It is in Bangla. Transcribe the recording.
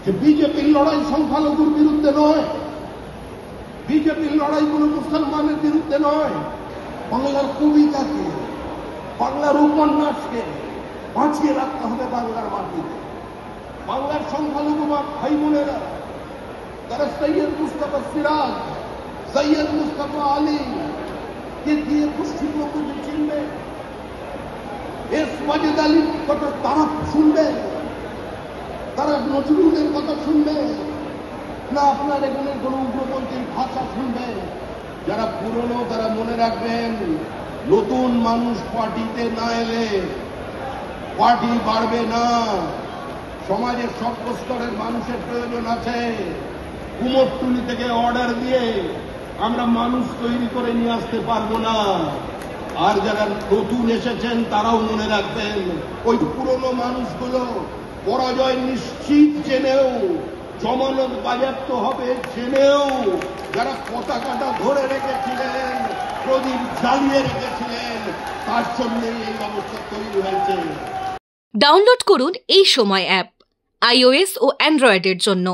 যে বিজেপির লড়াই সংখ্যালঘুর বিরুদ্ধে নয়, বিজেপির লড়াই কোনো মুসলমানের বিরুদ্ধে নয়, বাংলার কবিতাকে, বাংলার উপন্যাসকে বাঁচিয়ে রাখতে হবে বাংলার মাটিতে। বাংলার সংখ্যালঘু ভাই বোনেরা তারা সৈয়দ মুস্তাফা সিরাজ, সৈয়দ মুস্তাফা আলী কে দিয়ে পশ্চিমবঙ্গকে চিনবে, এস ওয়াজেদ আলীর কথা তারা শুনবে, তারা নজরুলের কথা শুনবে না আপনার এখানে কোনো উগ্রপন্থীর ভাষা শুনবে? যারা পুরনো তারা মনে রাখবেন, নতুন মানুষ পার্টিতে না এলে পার্টি বাড়বে না। সমাজের সব স্তরের মানুষের প্রয়োজন আছে। কুমোরটুলি থেকে অর্ডার দিয়ে আমরা মানুষ তৈরি করে নিয়ে আসতে পারবো না। আর যারা নতুন এসেছেন তারাও মনে রাখবেন, ওই পুরনো মানুষগুলো পরাজয় নিশ্চিত জেনেও, জমানত বাজেয়াপ্ত হবে জেনেও, যারা পতাকাটা ধরে রেখেছিলেন, প্রদীপ জ্বালিয়ে রেখেছিলেন, তার জন্যই এই অবস্থা তৈরি হয়েছে। ডাউনলোড করুন এই সময় অ্যাপ, iOS ও অ্যান্ড্রয়েডের জন্য।